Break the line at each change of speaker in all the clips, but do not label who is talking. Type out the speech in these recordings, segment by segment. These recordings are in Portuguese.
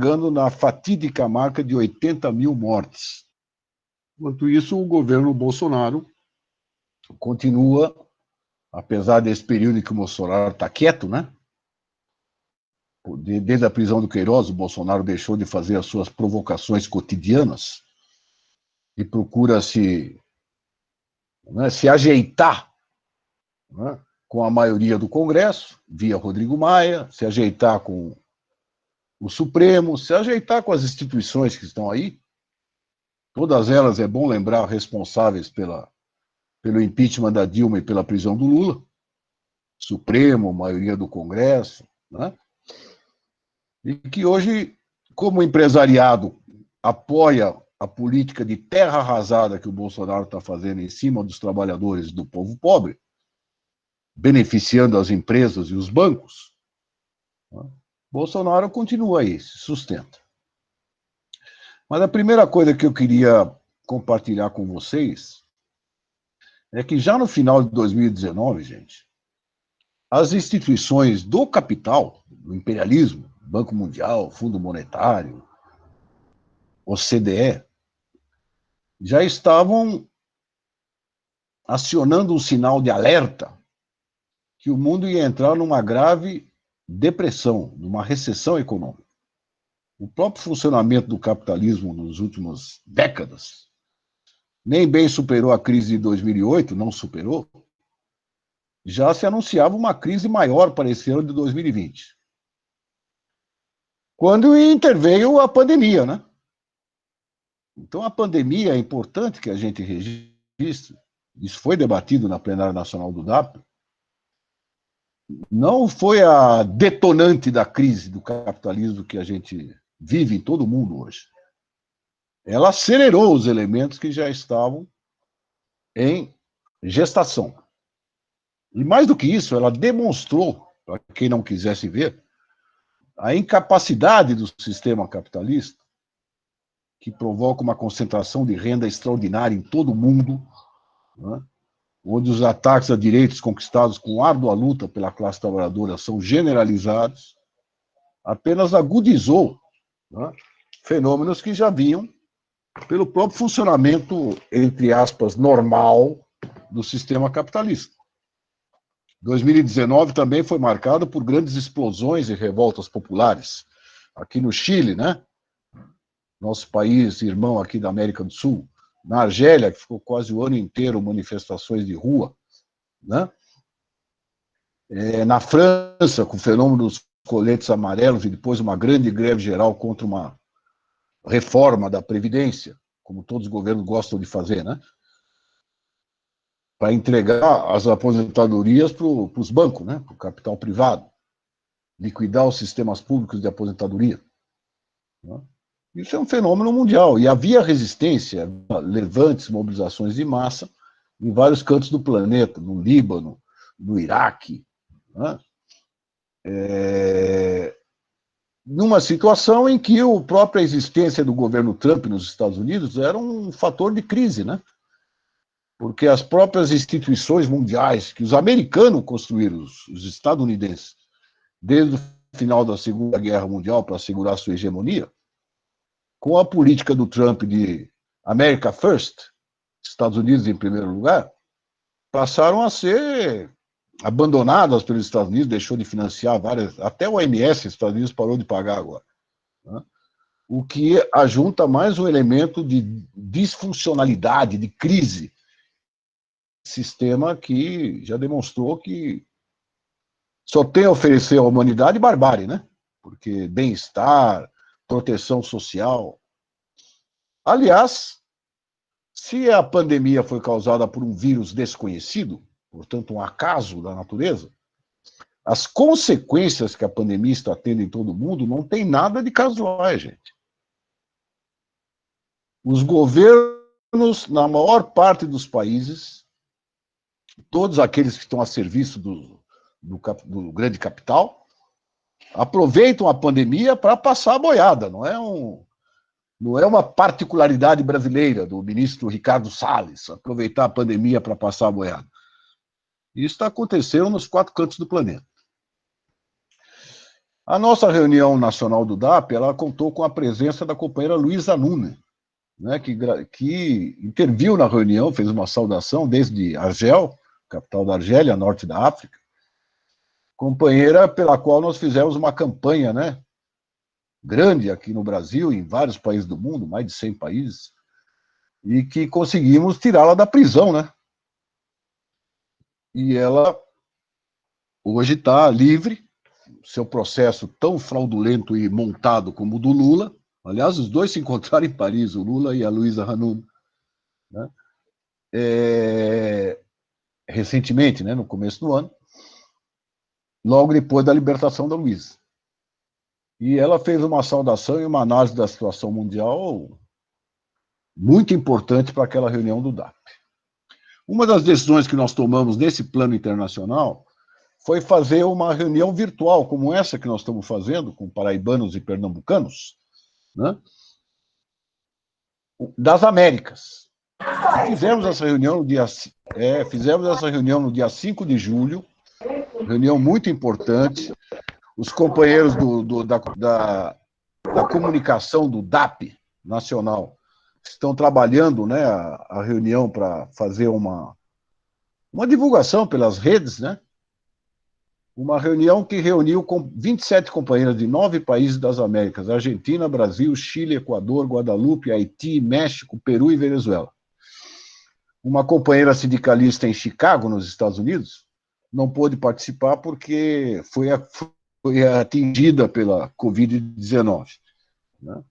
chegando na fatídica marca de 80 mil mortes. Enquanto isso, o governo Bolsonaro continua, apesar desse período em que o Bolsonaro está quieto, né? Desde a prisão do Queiroz, o Bolsonaro deixou de fazer as suas provocações cotidianas e procura se ajeitar, né, com a maioria do Congresso, via Rodrigo Maia, se ajeitar com o Supremo, se ajeitar com as instituições que estão aí. Todas elas, é bom lembrar, responsáveis pelo impeachment da Dilma e pela prisão do Lula. Supremo, maioria do Congresso, né? E que hoje, como o empresariado apoia a política de terra arrasada que o Bolsonaro está fazendo em cima dos trabalhadores e do povo pobre, beneficiando as empresas e os bancos, né? Bolsonaro continua aí, se sustenta. Mas a primeira coisa que eu queria compartilhar com vocês é que já no final de 2019, gente, as instituições do capital, do imperialismo, Banco Mundial, Fundo Monetário, OCDE, já estavam acionando um sinal de alerta que o mundo ia entrar numa grave depressão, numa recessão econômica. O próprio funcionamento do capitalismo nas últimas décadas nem bem superou a crise de 2008, não superou, já se anunciava uma crise maior para esse ano de 2020. Quando interveio a pandemia, né? Então, a pandemia é importante que a gente registre, isso foi debatido na plenária nacional do DAP, não foi a detonante da crise do capitalismo que a gente vive em todo o mundo hoje. Ela acelerou os elementos que já estavam em gestação. E mais do que isso, ela demonstrou, para quem não quisesse ver, a incapacidade do sistema capitalista, que provoca uma concentração de renda extraordinária em todo o mundo, né, onde os ataques a direitos conquistados com árdua luta pela classe trabalhadora são generalizados, apenas agudizou, né, fenômenos que já vinham pelo próprio funcionamento, entre aspas, normal do sistema capitalista. 2019 também foi marcado por grandes explosões e revoltas populares. Aqui no Chile, né? Nosso país irmão aqui da América do Sul. Na Argélia, que ficou quase o ano inteiro manifestações de rua, né? Na França, com o fenômeno dos coletes amarelos e depois uma grande greve geral contra uma reforma da Previdência, como todos os governos gostam de fazer, né? Para entregar as aposentadorias para os bancos, né? Para o capital privado, liquidar os sistemas públicos de aposentadoria, né? Isso é um fenômeno mundial, e havia resistência, levantes, mobilizações de massa em vários cantos do planeta, no Líbano, no Iraque, né? Numa situação em que a própria existência do governo Trump nos Estados Unidos era um fator de crise, né? Porque as próprias instituições mundiais que os americanos construíram, os estadunidenses, desde o final da Segunda Guerra Mundial para assegurar sua hegemonia, com a política do Trump de America First, Estados Unidos em primeiro lugar, passaram a ser abandonadas pelos Estados Unidos, deixou de financiar várias, até o OMS, os Estados Unidos parou de pagar agora, né? O que ajunta mais um elemento de disfuncionalidade, de crise, sistema que já demonstrou que só tem a oferecer à humanidade barbárie, né? Porque bem-estar, proteção social. Aliás, se a pandemia foi causada por um vírus desconhecido, portanto um acaso da natureza, as consequências que a pandemia está tendo em todo o mundo não tem nada de casuais, gente. Os governos, na maior parte dos países, todos aqueles que estão a serviço do grande capital, aproveitam a pandemia para passar a boiada. Não é uma particularidade brasileira do ministro Ricardo Salles aproveitar a pandemia para passar a boiada. Isso está acontecendo nos 4 cantos do planeta. A nossa reunião nacional do DAP, ela contou com a presença da companheira Luísa Nunes, né, que interviu na reunião, fez uma saudação desde Argel, capital da Argélia, norte da África, companheira pela qual nós fizemos uma campanha, né, grande aqui no Brasil, em vários países do mundo, mais de 100 países, e que conseguimos tirá-la da prisão, né? E ela hoje está livre, seu processo tão fraudulento e montado como o do Lula. Aliás, os dois se encontraram em Paris, o Lula e a Luísa Hannum, né? Recentemente, né, no começo do ano, logo depois da libertação da Luísa. E ela fez uma saudação e uma análise da situação mundial muito importante para aquela reunião do DAP. Uma das decisões que nós tomamos nesse plano internacional foi fazer uma reunião virtual, como essa que nós estamos fazendo, com paraibanos e pernambucanos, né, das Américas. E fizemos essa reunião no dia 5 de julho, reunião muito importante. Os companheiros da comunicação do DAP nacional estão trabalhando, né, a reunião para fazer uma divulgação pelas redes, né? Uma reunião que reuniu com 27 companheiras de 9 países das Américas: Argentina, Brasil, Chile, Equador, Guadalupe, Haiti, México, Peru e Venezuela. Uma companheira sindicalista em Chicago, nos Estados Unidos, não pôde participar porque foi atingida pela Covid-19. Né?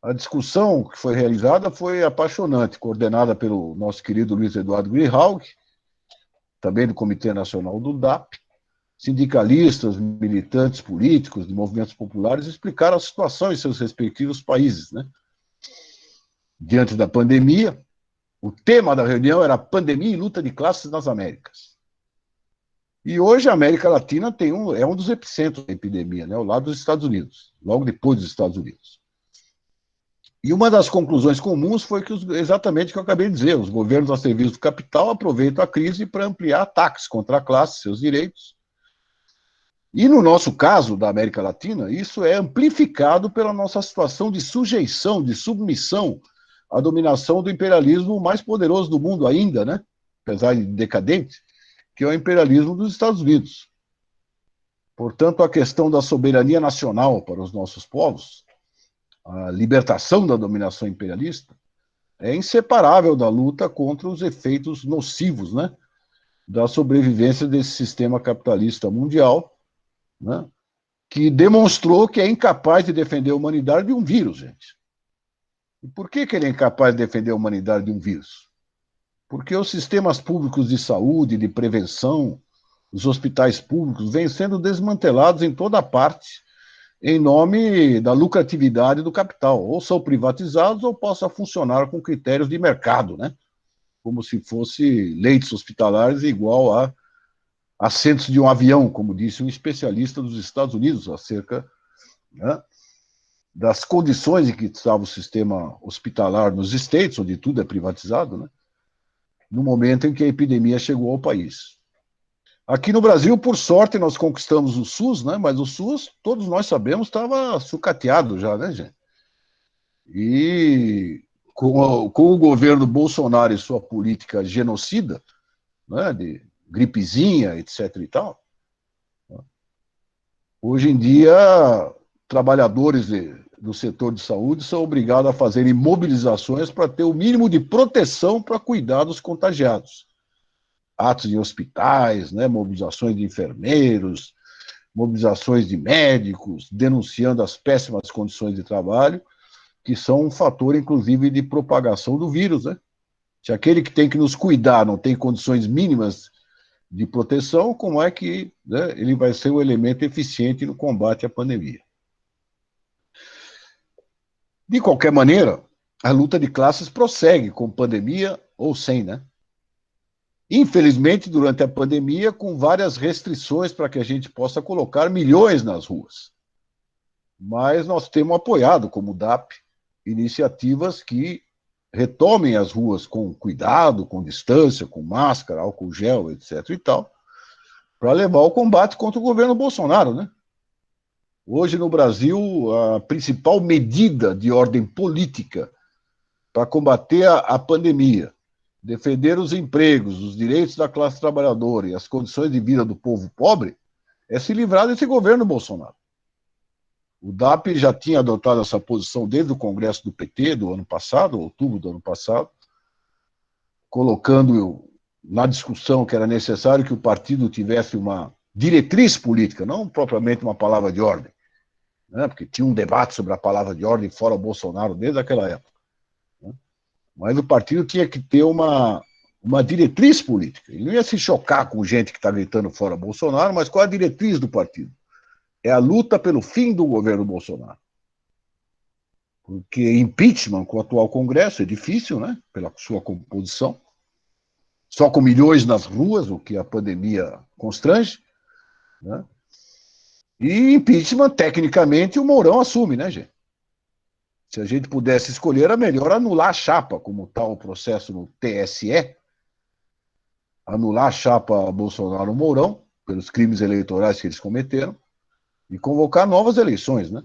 A discussão que foi realizada foi apaixonante, coordenada pelo nosso querido Luiz Eduardo Grihaug, também do Comitê Nacional do DAP. Sindicalistas, militantes políticos de movimentos populares explicaram a situação em seus respectivos países, né? Diante da pandemia, o tema da reunião era pandemia e luta de classes nas Américas. E hoje a América Latina é um dos epicentros da epidemia, né? Ao lado dos Estados Unidos, logo depois dos Estados Unidos. E uma das conclusões comuns foi que exatamente o que eu acabei de dizer: os governos a serviço do capital aproveitam a crise para ampliar ataques contra a classe, seus direitos. E no nosso caso, da América Latina, isso é amplificado pela nossa situação de sujeição, de submissão à dominação do imperialismo mais poderoso do mundo ainda, né? Apesar de decadente, que é o imperialismo dos Estados Unidos. Portanto, a questão da soberania nacional para os nossos povos, a libertação da dominação imperialista, é inseparável da luta contra os efeitos nocivos, né, da sobrevivência desse sistema capitalista mundial, né, que demonstrou que é incapaz de defender a humanidade de um vírus, gente. E por que ele é incapaz de defender a humanidade de um vírus? Porque os sistemas públicos de saúde, de prevenção, os hospitais públicos, vêm sendo desmantelados em toda parte em nome da lucratividade do capital. Ou são privatizados ou possam funcionar com critérios de mercado, né? Como se fosse leitos hospitalares igual a assentos de um avião, como disse um especialista dos Estados Unidos, acerca, né, das condições em que estava o sistema hospitalar nos States, onde tudo é privatizado, né, no momento em que a epidemia chegou ao país. Aqui no Brasil, por sorte, nós conquistamos o SUS, né, mas o SUS, todos nós sabemos, estava sucateado já, né, gente? E com o governo Bolsonaro e sua política genocida, né, de gripezinha, etc. e tal, hoje em dia, trabalhadores do setor de saúde são obrigados a fazerem mobilizações para ter o mínimo de proteção para cuidar dos contagiados. Atos em hospitais, né, mobilizações de enfermeiros, mobilizações de médicos, denunciando as péssimas condições de trabalho, que são um fator, inclusive, de propagação do vírus, né? Se aquele que tem que nos cuidar não tem condições mínimas de proteção, como é que, né, ele vai ser um elemento eficiente no combate à pandemia? De qualquer maneira, a luta de classes prossegue, com pandemia ou sem, né? Infelizmente, durante a pandemia, com várias restrições para que a gente possa colocar milhões nas ruas. Mas nós temos apoiado, como DAP, iniciativas que retomem as ruas com cuidado, com distância, com máscara, álcool gel, etc. e tal, para levar o combate contra o governo Bolsonaro, né? Hoje, no Brasil, a principal medida de ordem política para combater a pandemia, defender os empregos, os direitos da classe trabalhadora e as condições de vida do povo pobre, é se livrar desse governo Bolsonaro. O DAP já tinha adotado essa posição desde o Congresso do PT do ano passado, outubro do ano passado, colocando na discussão que era necessário que o partido tivesse uma diretriz política, não propriamente uma palavra de ordem, né? Porque tinha um debate sobre a palavra de ordem fora Bolsonaro desde aquela época. Né? Mas o partido tinha que ter uma diretriz política. Ele não ia se chocar com gente que está gritando fora Bolsonaro, mas qual é a diretriz do partido? É a luta pelo fim do governo Bolsonaro. Porque impeachment com o atual Congresso é difícil, né? Pela sua composição. Só com milhões nas ruas, o que a pandemia constrange. Né? E impeachment, tecnicamente, o Mourão assume, né, gente? Se a gente pudesse escolher, era melhor anular a chapa, como está o processo no TSE, anular a chapa Bolsonaro-Mourão, pelos crimes eleitorais que eles cometeram, e convocar novas eleições, né?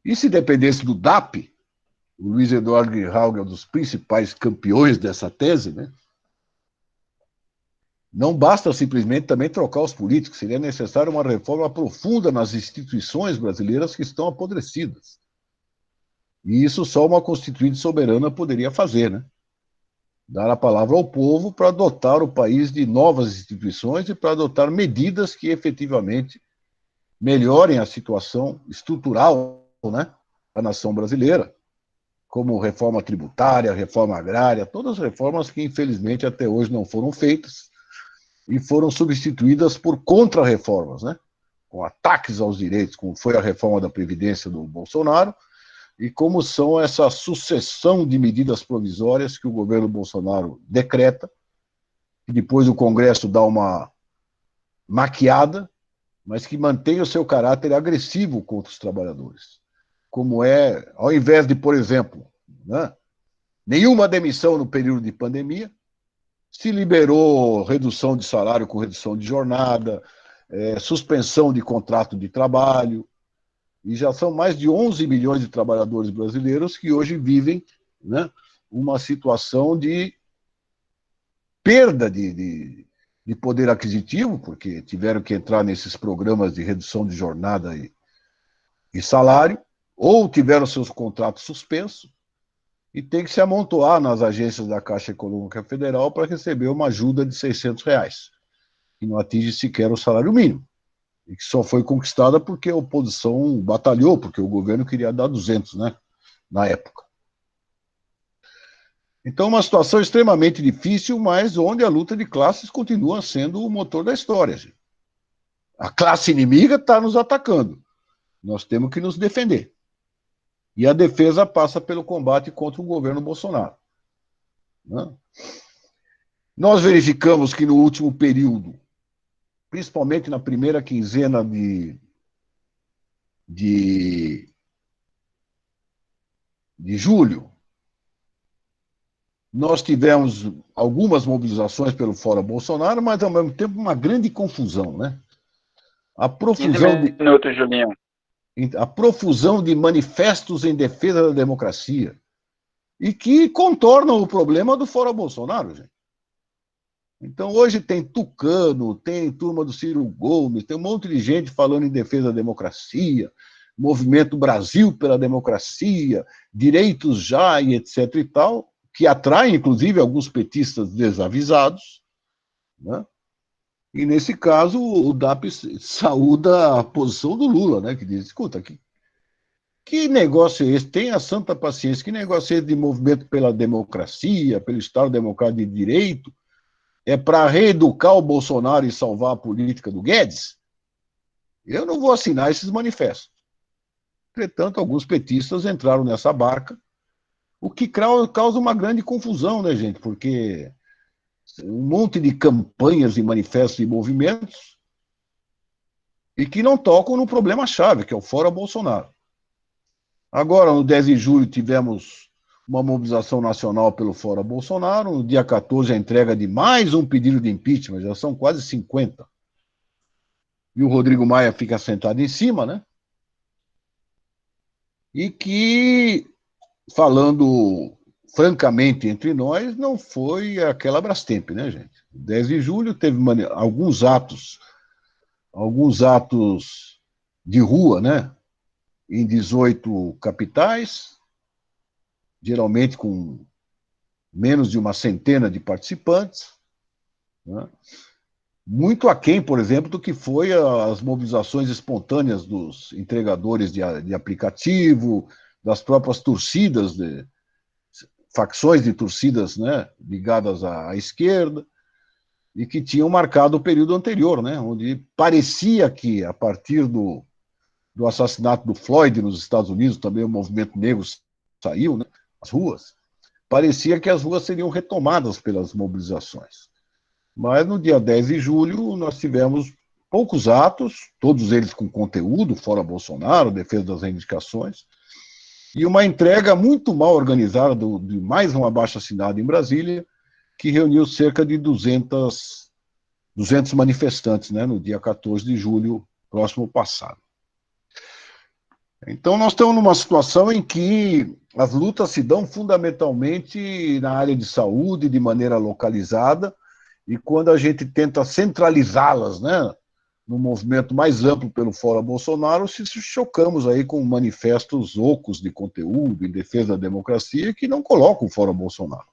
E se dependesse do DAP, o Luiz Eduardo Grijalva é um dos principais campeões dessa tese, né? Não basta simplesmente também trocar os políticos, seria necessário uma reforma profunda nas instituições brasileiras que estão apodrecidas. E isso só uma Constituinte soberana poderia fazer, né? Dar a palavra ao povo para dotar o país de novas instituições e para adotar medidas que efetivamente melhorem a situação estrutural, né, da nação brasileira, como reforma tributária, reforma agrária, todas as reformas que infelizmente até hoje não foram feitas e foram substituídas por contra-reformas, né, com ataques aos direitos, como foi a reforma da Previdência do Bolsonaro, e como são essa sucessão de medidas provisórias que o governo Bolsonaro decreta, e depois o Congresso dá uma maquiada, mas que mantém o seu caráter agressivo contra os trabalhadores. Como é, ao invés de, por exemplo, né, nenhuma demissão no período de pandemia, se liberou redução de salário com redução de jornada, suspensão de contrato de trabalho, e já são mais de 11 milhões de trabalhadores brasileiros que hoje vivem, né, uma situação de perda de poder aquisitivo, porque tiveram que entrar nesses programas de redução de jornada e salário, ou tiveram seus contratos suspensos, e tem que se amontoar nas agências da Caixa Econômica Federal para receber uma ajuda de R$ 600, que não atinge sequer o salário mínimo, e que só foi conquistada porque a oposição batalhou, porque o governo queria dar 200, né, na época. Então, uma situação extremamente difícil, mas onde a luta de classes continua sendo o motor da história. Gente. A classe inimiga está nos atacando. Nós temos que nos defender. E a defesa passa pelo combate contra o governo Bolsonaro. Né? Nós verificamos que no último período, principalmente na primeira quinzena de julho, nós tivemos algumas mobilizações pelo Fora Bolsonaro, mas, ao mesmo tempo, uma grande confusão, né? A profusão
15 minutos, Julinho.
A profusão de manifestos em defesa da democracia e que contornam o problema do Fora Bolsonaro, gente. Então, hoje tem Tucano, tem turma do Ciro Gomes, tem um monte de gente falando em defesa da democracia, Movimento Brasil pela Democracia, Direitos Já e etc e tal, que atrai, inclusive, alguns petistas desavisados, né? E, nesse caso, o DAP saúda a posição do Lula, né? Que diz, escuta, que negócio é esse? Tenha santa paciência, que negócio é esse de movimento pela democracia, pelo Estado Democrático de Direito? É para reeducar o Bolsonaro e salvar a política do Guedes? Eu não vou assinar esses manifestos. Entretanto, alguns petistas entraram nessa barca, o que causa uma grande confusão, né, gente? Porque um monte de campanhas e manifestos e movimentos e que não tocam no problema-chave, que é o Fora Bolsonaro. Agora, no 10 de julho, tivemos uma mobilização nacional pelo Fora Bolsonaro. No dia 14, a entrega de mais um pedido de impeachment, já são quase 50. E o Rodrigo Maia fica sentado em cima, né? e que, falando francamente entre nós, não foi aquela Brastemp, né, gente? 10 de julho teve alguns atos de rua, né, em 18 capitais, geralmente com menos de uma centena de participantes, né? Muito aquém, por exemplo, do que foi as mobilizações espontâneas dos entregadores de aplicativo, das próprias torcidas, facções de torcidas, né, ligadas à esquerda, e que tinham marcado o período anterior, né, onde parecia que, a partir do assassinato do Floyd nos Estados Unidos, também o movimento negro saiu, né, às ruas, parecia que as ruas seriam retomadas pelas mobilizações. Mas no dia 10 de julho nós tivemos poucos atos, todos eles com conteúdo, fora Bolsonaro, defesa das reivindicações, e uma entrega muito mal organizada de mais um abaixo-assinado em Brasília, que reuniu cerca de 200 manifestantes, né, no dia 14 de julho próximo passado. Então, nós estamos numa situação em que as lutas se dão fundamentalmente na área de saúde, de maneira localizada, e quando a gente tenta centralizá-las, né, no movimento mais amplo pelo Fora Bolsonaro, se chocamos aí com manifestos ocos de conteúdo em defesa da democracia que não colocam o Fora Bolsonaro,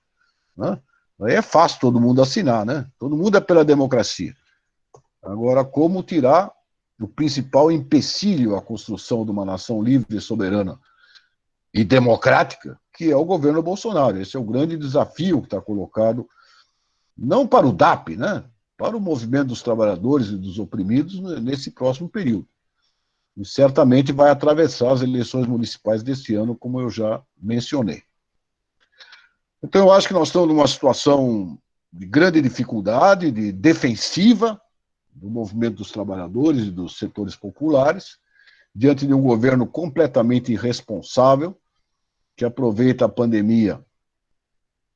né? Aí é fácil todo mundo assinar, né? Todo mundo é pela democracia. Agora, como tirar o principal empecilho à construção de uma nação livre, soberana e democrática, que é o governo Bolsonaro? Esse é o grande desafio que está colocado, não para o DAP, né? Para o movimento dos trabalhadores e dos oprimidos nesse próximo período. E certamente vai atravessar as eleições municipais deste ano, como eu já mencionei. Então, eu acho que nós estamos numa situação de grande dificuldade, de defensiva do movimento dos trabalhadores e dos setores populares, diante de um governo completamente irresponsável, que aproveita a pandemia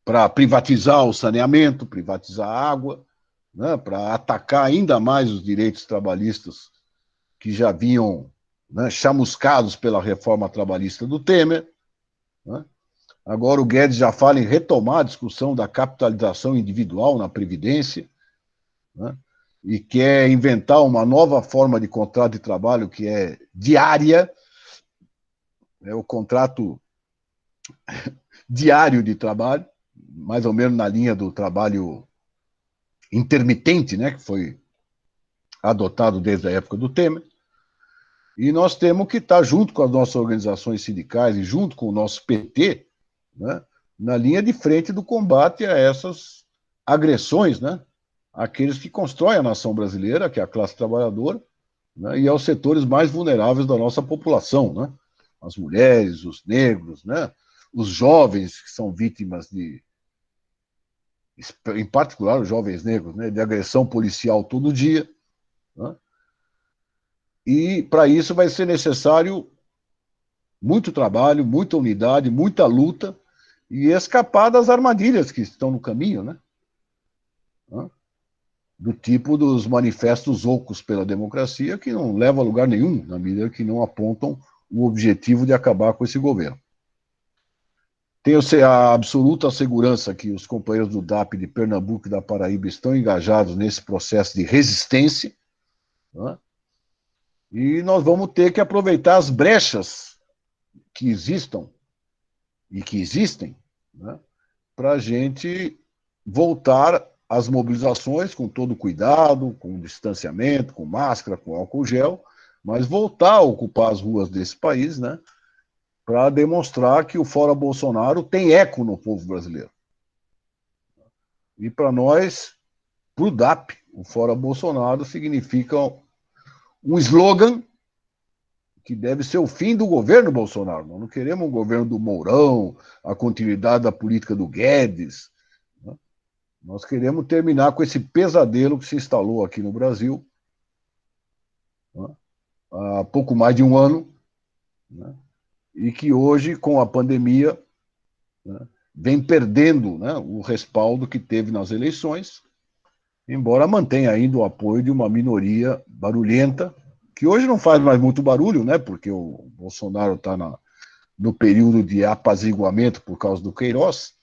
para privatizar o saneamento, privatizar a água, né, para atacar ainda mais os direitos trabalhistas que já vinham, né, chamuscados pela reforma trabalhista do Temer, né? Agora o Guedes já fala em retomar a discussão da capitalização individual na Previdência, né, e quer inventar uma nova forma de contrato de trabalho que é diária, é o contrato diário de trabalho, mais ou menos na linha do trabalho intermitente, né, que foi adotado desde a época do Temer. E nós temos que estar junto com as nossas organizações sindicais e junto com o nosso PT, né, na linha de frente do combate a essas agressões, né, àqueles que constroem a nação brasileira, que é a classe trabalhadora, né, e aos setores mais vulneráveis da nossa população, né, as mulheres, os negros, né, os jovens que são vítimas de, em particular os jovens negros, né, de agressão policial todo dia, né, e para isso vai ser necessário muito trabalho, muita unidade, muita luta e escapar das armadilhas que estão no caminho, né? Do tipo dos manifestos ocos pela democracia, que não levam a lugar nenhum, na medida que não apontam o objetivo de acabar com esse governo. Tenho a absoluta segurança que os companheiros do DAP de Pernambuco e da Paraíba estão engajados nesse processo de resistência, né? E nós vamos ter que aproveitar as brechas que existam e que existem, né, para a gente voltar às mobilizações com todo cuidado, com distanciamento, com máscara, com álcool gel, mas voltar a ocupar as ruas desse país, né, para demonstrar que o Fora Bolsonaro tem eco no povo brasileiro. E para nós, para o DAP, o Fora Bolsonaro significa um slogan que deve ser o fim do governo Bolsonaro. Nós não queremos um governo do Mourão, a continuidade da política do Guedes, né? Nós queremos terminar com esse pesadelo que se instalou aqui no Brasil, né, há pouco mais de um ano, né, e que hoje, com a pandemia, né, vem perdendo, né, o respaldo que teve nas eleições, embora mantenha ainda o apoio de uma minoria barulhenta, que hoje não faz mais muito barulho, né, porque o Bolsonaro está no período de apaziguamento por causa do Queiroz,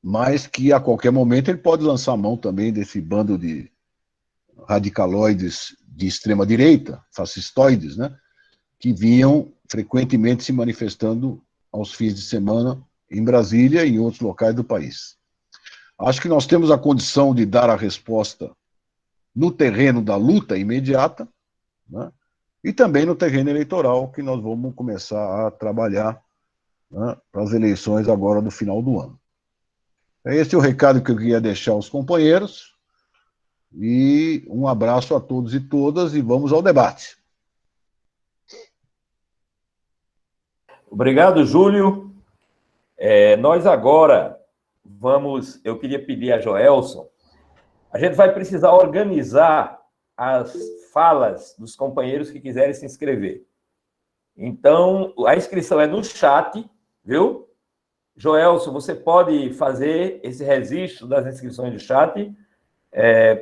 mas que a qualquer momento ele pode lançar mão também desse bando de radicaloides de extrema-direita, fascistoides, né, que vinham frequentemente se manifestando aos fins de semana em Brasília e em outros locais do país. Acho que nós temos a condição de dar a resposta no terreno da luta imediata, né, e também no terreno eleitoral, que nós vamos começar a trabalhar, né, para as eleições agora no final do ano. Esse é o recado que eu queria deixar aos companheiros, e um abraço a todos e todas, e vamos ao debate.
Obrigado, Júlio. Nós agora eu queria pedir a Joelson, a gente vai precisar organizar as falas dos companheiros que quiserem se inscrever. Então, a inscrição é no chat, viu? Joelson, você pode fazer esse registro das inscrições do chat,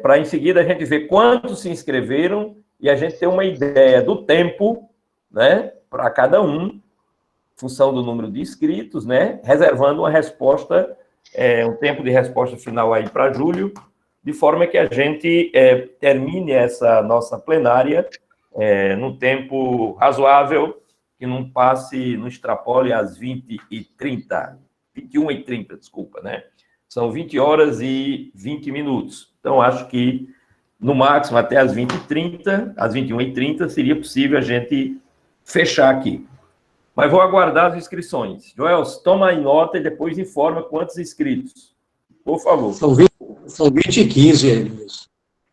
para em seguida a gente ver quantos se inscreveram e a gente ter uma ideia do tempo, né, para cada um, em função do número de inscritos, né, reservando uma resposta, um tempo de resposta final aí para Júlio, de forma que a gente termine essa nossa plenária num tempo razoável, que não passe, não extrapole às 21h30, desculpa, né? São 20 horas e 20 minutos. Então, acho que, no máximo, até às 20h30, às 21h30, seria possível a gente fechar aqui. Mas vou aguardar as inscrições. Joel, toma aí nota e depois informa quantos inscritos. Por favor.
São 20 e 15, Elias.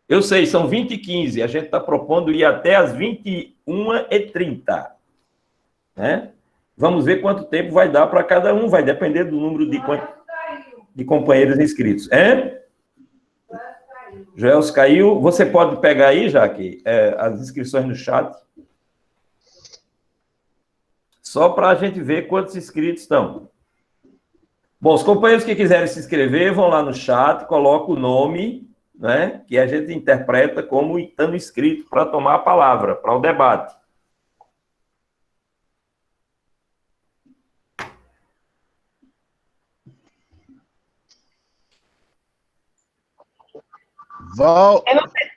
Eu sei, são 20 e 15. A gente está propondo ir até às 21h30. Né? Vamos ver quanto tempo vai dar para cada um. Vai depender do número de companheiros inscritos. Joel caiu. Você pode pegar aí, Jaque, as inscrições no chat? Só para a gente ver quantos inscritos estão. Bom, os companheiros que quiserem se inscrever, vão lá no chat, colocam o nome, né, que a gente interpreta como estando inscrito para tomar a palavra, para o debate.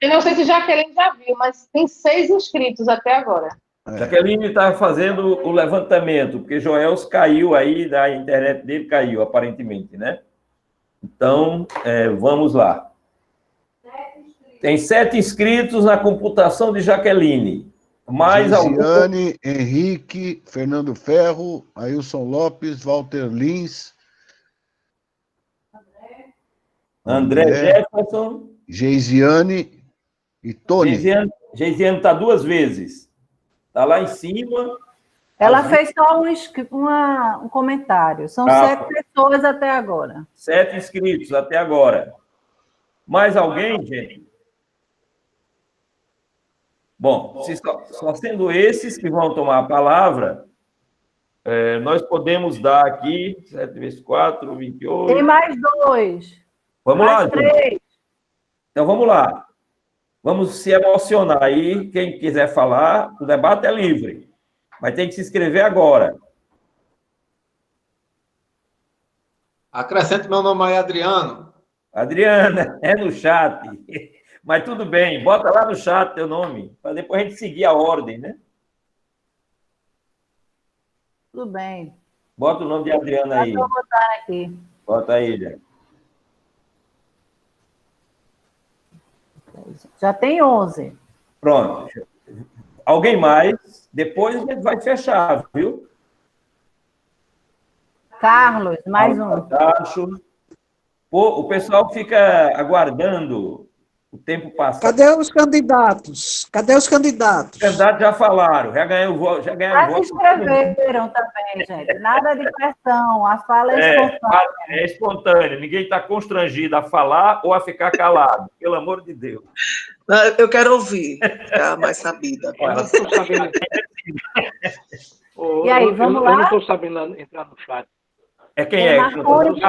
Eu não sei se Jaqueline já viu, mas tem 6 inscritos até agora.
Jaqueline está fazendo o levantamento, porque Joels caiu aí, da internet dele caiu, aparentemente, né? Então, vamos lá. Tem 7 inscritos na computação de Jaqueline. Mais
Gisiane, Henrique, Fernando Ferro, Ailson Lopes, Walter Lins,
André Jefferson,
Geisiane e Tony.
Geisiane está 2 vezes. Está lá em cima.
Ela fez só um comentário. São 7 pessoas até agora.
7 inscritos até agora. Mais alguém, gente? Bom, só sendo esses que vão tomar a palavra, nós podemos dar aqui 7 vezes 4, 28.
Tem mais 2.
Vamos
mais
lá,
3.
gente. Então, vamos lá. Vamos se emocionar aí. Quem quiser falar, o debate é livre. Mas tem que se inscrever agora.
Acrescente meu nome aí, Adriano.
Adriana, é no chat. Mas tudo bem, bota lá no chat teu nome, para depois a gente seguir a ordem, né?
Tudo bem.
Bota o nome de Adriana aí.
Vou botar aqui.
Bota aí, já.
Já tem 11.
Pronto. Alguém mais? Depois a gente vai fechar, viu?
Carlos, mais um.
Acho. Pô, o pessoal fica aguardando o tempo passar.
Cadê os candidatos? Cadê os candidatos?
Os candidatos já falaram, já ganharam o voto. Já
se inscreveram também, gente. Nada de pressão. A fala é espontânea.
É espontâneo. Ninguém está constrangido a falar ou a ficar calado. Pelo amor de Deus.
Eu quero ouvir, ficar mais sabida.
Eu não estou sabendo.
E aí, vamos lá?
Eu não estou sabendo entrar no chat.
Quem é?
Marconi.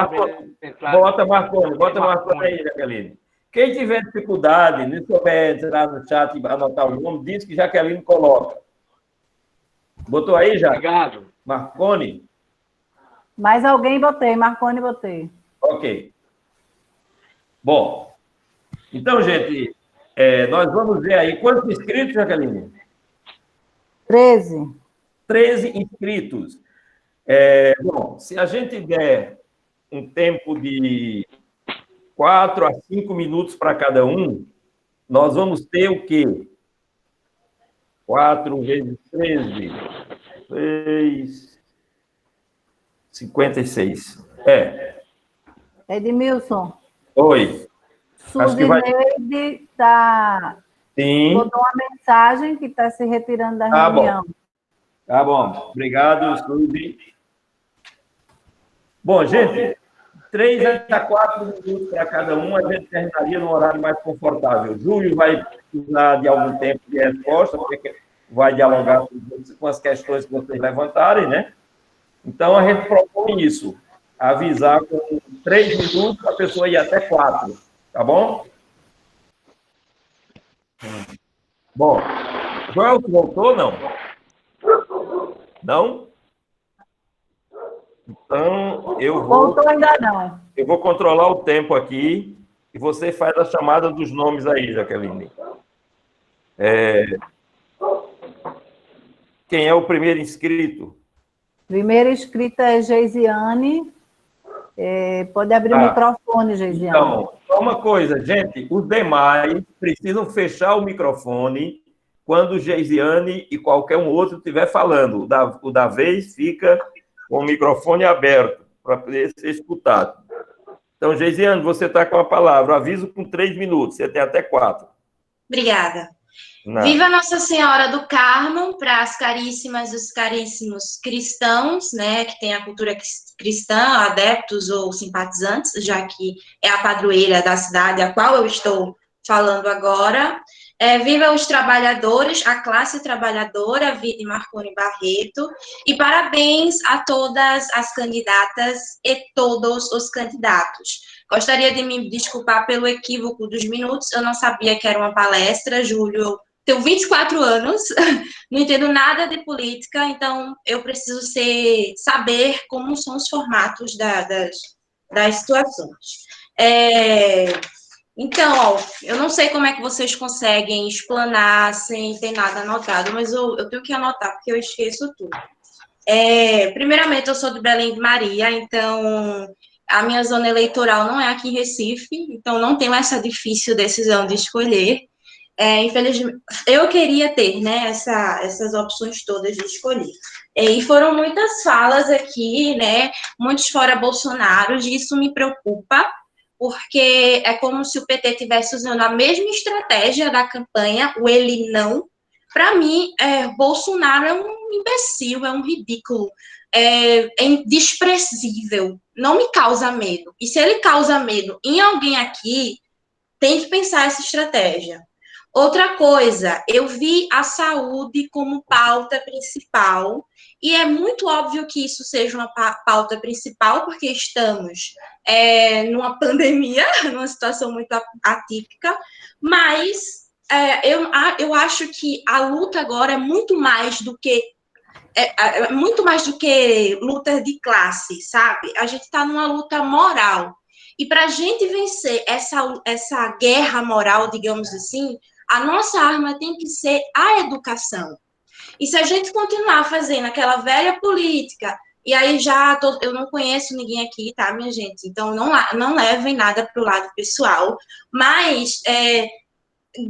Bota Marconi aí, Jaqueline. Quem tiver dificuldade, não souber entrar no chat e anotar o nome, diz que Jaqueline coloca. Botou aí já?
Obrigado.
Marconi?
Mais alguém botei, Marconi botei.
Ok. Bom, então, gente, nós vamos ver aí quantos inscritos, Jaqueline?
13.
13 inscritos. Bom, se a gente der um tempo de 4 a 5 minutos para cada um, nós vamos ter o quê? 4 vezes 13, 56.
Edmilson,
Oi. Acho que vai...
Suzineide
Sim.
botou uma mensagem que está se retirando da reunião.
Bom. Tá bom. Obrigado, Suzy. Bom, gente, 3 a 4 minutos para cada um, a gente terminaria num horário mais confortável. Júlio vai precisar de algum tempo de resposta, porque vai dialogar com as questões que vocês levantarem, né? Então, a gente propõe isso, avisar com 3 minutos, a pessoa ir até 4, tá bom? Bom, Joel, voltou ou não? Não? Então,
Voltou ainda não.
Eu vou controlar o tempo aqui e você faz a chamada dos nomes aí, Jaqueline. Quem é o primeiro inscrito?
Primeira inscrita é Geisiane. Pode abrir o microfone, Geisiane.
Então, só uma coisa, gente, os demais precisam fechar o microfone quando Geisiane e qualquer um outro estiver falando. O da vez fica com o microfone aberto para poder ser escutado. Então, Geisiane, você está com a palavra. Eu aviso com 3 minutos, você tem até 4.
Obrigada.
Não.
Viva Nossa Senhora do Carmo, para as caríssimas e os caríssimos cristãos, né, que tem a cultura cristã, adeptos ou simpatizantes, já que é a padroeira da cidade a qual eu estou falando agora. Viva os trabalhadores, a classe trabalhadora, Vide Marconi Barreto, e parabéns a todas as candidatas e todos os candidatos. Gostaria de me desculpar pelo equívoco dos minutos, eu não sabia que era uma palestra, Júlio. Tenho 24 anos, não entendo nada de política, então eu preciso saber como são os formatos das situações. Então, eu não sei como é que vocês conseguem explanar sem ter nada anotado, mas eu tenho que anotar, porque eu esqueço tudo. Primeiramente, eu sou de Belém de Maria, então a minha zona eleitoral não é aqui em Recife, então não tenho essa difícil decisão de escolher. Infelizmente, eu queria ter, né, essas opções todas de escolher. E foram muitas falas aqui, né, muitos fora Bolsonaro, e isso me preocupa, porque é como se o PT estivesse usando a mesma estratégia da campanha, o ele não. Para mim, Bolsonaro é um imbecil, é um ridículo, é desprezível, não me causa medo. E se ele causa medo em alguém aqui, tem que pensar essa estratégia. Outra coisa, eu vi a saúde como pauta principal, e é muito óbvio que isso seja uma pauta principal, porque estamos numa pandemia, numa situação muito atípica, mas eu acho que a luta agora é muito mais do que luta de classe, sabe? A gente está numa luta moral. E para a gente vencer essa guerra moral, digamos assim, a nossa arma tem que ser a educação. E se a gente continuar fazendo aquela velha política, e aí eu não conheço ninguém aqui, tá, minha gente? Então, não levem nada para o lado pessoal, mas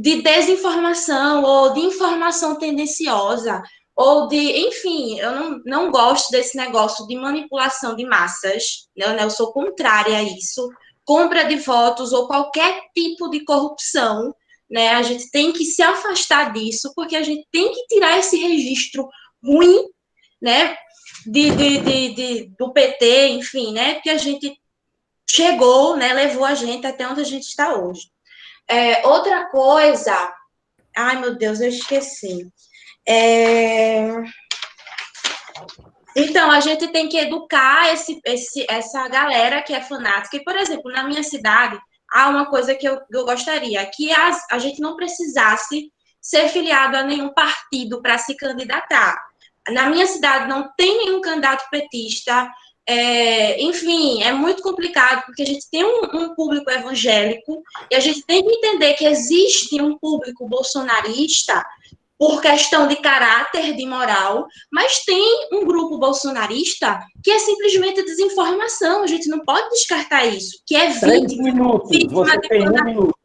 de desinformação ou de informação tendenciosa, ou enfim, eu não gosto desse negócio de manipulação de massas, né? Eu sou contrária a isso, compra de votos ou qualquer tipo de corrupção, né? A gente tem que se afastar disso, porque a gente tem que tirar esse registro ruim, né, do PT, enfim, né, que a gente chegou, né, levou a gente até onde a gente está hoje. Outra coisa, ai meu Deus, eu esqueci. Então, a gente tem que educar essa galera que é fanática. E, por exemplo, na minha cidade, há uma coisa que eu gostaria, que a gente não precisasse ser filiado a nenhum partido para se candidatar. Na minha cidade não tem nenhum candidato petista. Enfim, é muito complicado, porque a gente tem um público evangélico e a gente tem que entender que existe um público bolsonarista por questão de caráter, de moral, mas tem um grupo bolsonarista que é simplesmente desinformação, a gente não pode descartar isso, que é vítima
Você tem 1 minuto.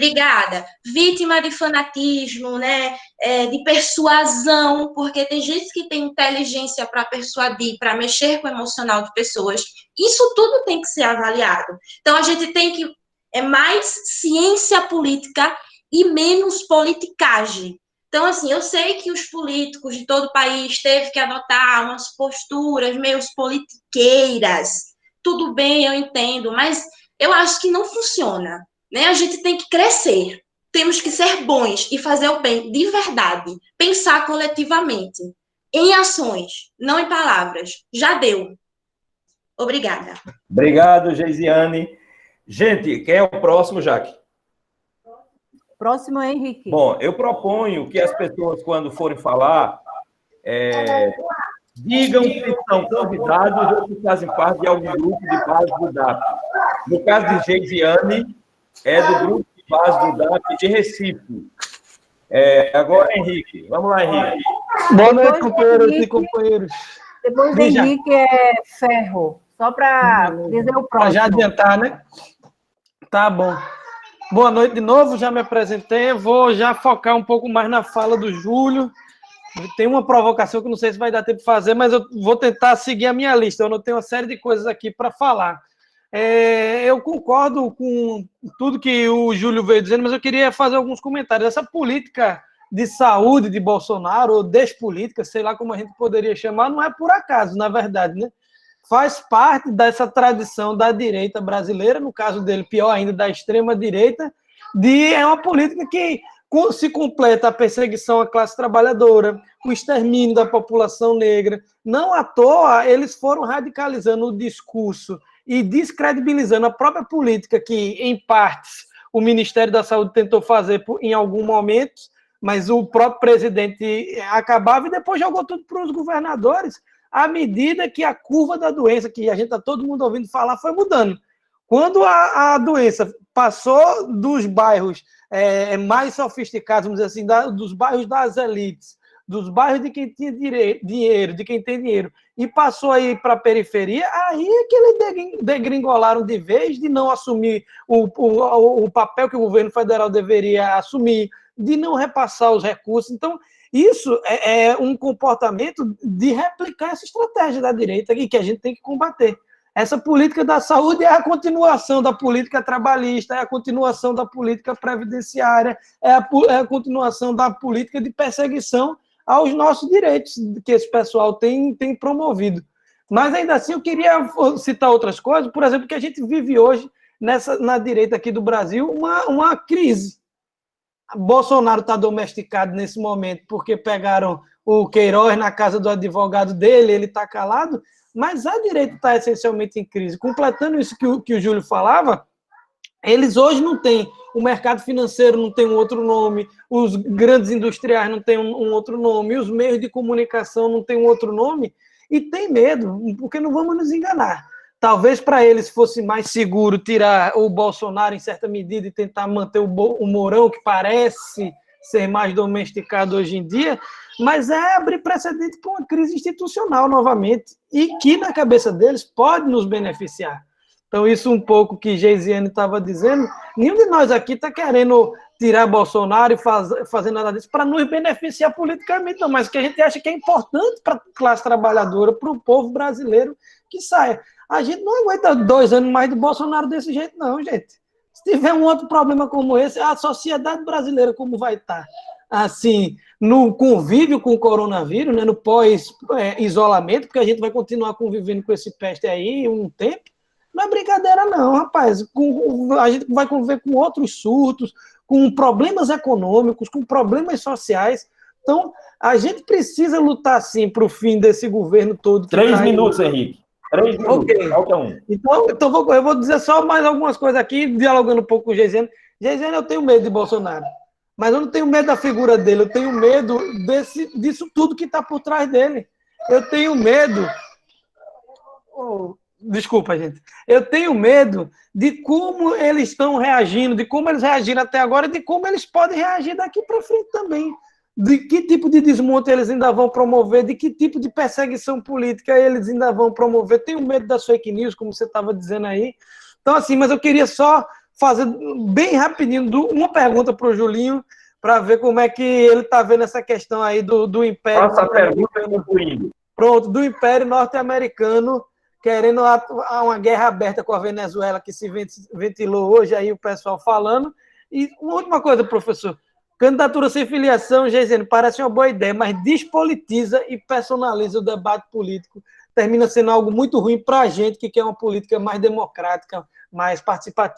Obrigada. Vítima de fanatismo, né? De persuasão, porque tem gente que tem inteligência para persuadir, para mexer com o emocional de pessoas. Isso tudo tem que ser avaliado. Então, a gente tem que... mais ciência política e menos politicagem. Então, assim, eu sei que os políticos de todo o país teve que adotar umas posturas meio politiqueiras. Tudo bem, eu entendo, mas eu acho que não funciona. Né? A gente tem que crescer, temos que ser bons e fazer o bem de verdade, pensar coletivamente, em ações, não em palavras. Já deu. Obrigada.
Obrigado, Geisiane. Gente, quem é o próximo, Jaque?
Próximo é Henrique.
Bom, eu proponho que as pessoas, quando forem falar, digam se são convidados ou se fazem parte de algum grupo de base do DAP. No caso de Geisiane, é do grupo de base do DAP de Recife. Agora, Henrique. Vamos lá, Henrique.
Boa noite, companheiras e companheiros.
Depois do Henrique é Ferro. Só para dizer o próximo.
Para já adiantar, né? Tá bom. Boa noite de novo, já me apresentei. Vou já focar um pouco mais na fala do Júlio. Tem uma provocação que não sei se vai dar tempo de fazer, mas eu vou tentar seguir a minha lista. Eu não tenho uma série de coisas aqui para falar. Eu concordo com tudo que o Júlio veio dizendo, mas eu queria fazer alguns comentários. Essa política de saúde de Bolsonaro, ou despolítica, sei lá como a gente poderia chamar, não é por acaso, na verdade, né? Faz parte dessa tradição da direita brasileira, no caso dele, pior ainda, da extrema-direita, é uma política que se completa a perseguição à classe trabalhadora, o extermínio da população negra. Não à toa, eles foram radicalizando o discurso e descredibilizando a própria política que, em partes, o Ministério da Saúde tentou fazer em algum momento, mas o próprio presidente acabava e depois jogou tudo para os governadores, à medida que a curva da doença, que a gente está todo mundo ouvindo falar, foi mudando. Quando a doença passou dos bairros mais sofisticados, vamos dizer assim, dos bairros das elites, dos bairros de quem tinha dinheiro, de quem tem dinheiro, e passou aí para a periferia, aí é que eles degringolaram de vez, de não assumir o papel que o governo federal deveria assumir, de não repassar os recursos. Então, isso é um comportamento de replicar essa estratégia da direita e que a gente tem que combater. Essa política da saúde é a continuação da política trabalhista, é a continuação da política previdenciária, é a continuação da política de perseguição aos nossos direitos que esse pessoal tem promovido. Mas, ainda assim, eu queria citar outras coisas, por exemplo, que a gente vive hoje, na direita aqui do Brasil, uma crise. Bolsonaro está domesticado nesse momento porque pegaram o Queiroz na casa do advogado dele, ele está calado, mas a direita está essencialmente em crise. Completando isso que o Júlio falava, eles hoje não têm, o mercado financeiro não tem um outro nome, os grandes industriais não têm um outro nome, os meios de comunicação não têm um outro nome, e tem medo, porque não vamos nos enganar. Talvez para eles fosse mais seguro tirar o Bolsonaro em certa medida e tentar manter o Mourão, que parece ser mais domesticado hoje em dia, mas é abrir precedente para uma crise institucional novamente, e que na cabeça deles pode nos beneficiar. Então, isso um pouco que Geisiane estava dizendo, nenhum de nós aqui está querendo tirar Bolsonaro e fazer nada disso para nos beneficiar politicamente, não, mas que a gente acha que é importante para a classe trabalhadora, para o povo brasileiro que saia. A gente não aguenta 2 anos mais de Bolsonaro desse jeito, não, gente. Se tiver um outro problema como esse, a sociedade brasileira como vai estar? Assim, no convívio com o coronavírus, né, no pós-isolamento, porque a gente vai continuar convivendo com esse peste aí um tempo, não é brincadeira não, rapaz. A gente vai conviver com outros surtos, com problemas econômicos, com problemas sociais. Então, a gente precisa lutar, sim, para o fim desse governo todo.
3 minutos, Henrique. 3 minutos, okay. Falta um.
Então eu vou dizer só mais algumas coisas aqui, dialogando um pouco com o Geisiane. Geisiane, eu tenho medo de Bolsonaro. Mas eu não tenho medo da figura dele, eu tenho medo disso tudo que está por trás dele. Eu tenho medo... Desculpa, gente. Eu tenho medo de como eles estão reagindo, de como eles reagiram até agora e de como eles podem reagir daqui para frente também. De que tipo de desmonte eles ainda vão promover, de que tipo de perseguição política eles ainda vão promover. Tenho medo das fake news, como você estava dizendo aí. Então, assim, mas eu queria só fazer bem rapidinho uma pergunta para o Julinho, para ver como é que ele está vendo essa questão aí do Império.
Faça a pergunta, concluindo.
Pronto, do Império Norte-Americano, querendo uma guerra aberta com a Venezuela, que se ventilou hoje, aí o pessoal falando. E uma última coisa, professor. Candidatura sem filiação, Geisiane, parece uma boa ideia, mas despolitiza e personaliza o debate político. Termina sendo algo muito ruim para a gente, que quer uma política mais democrática, mais participativa.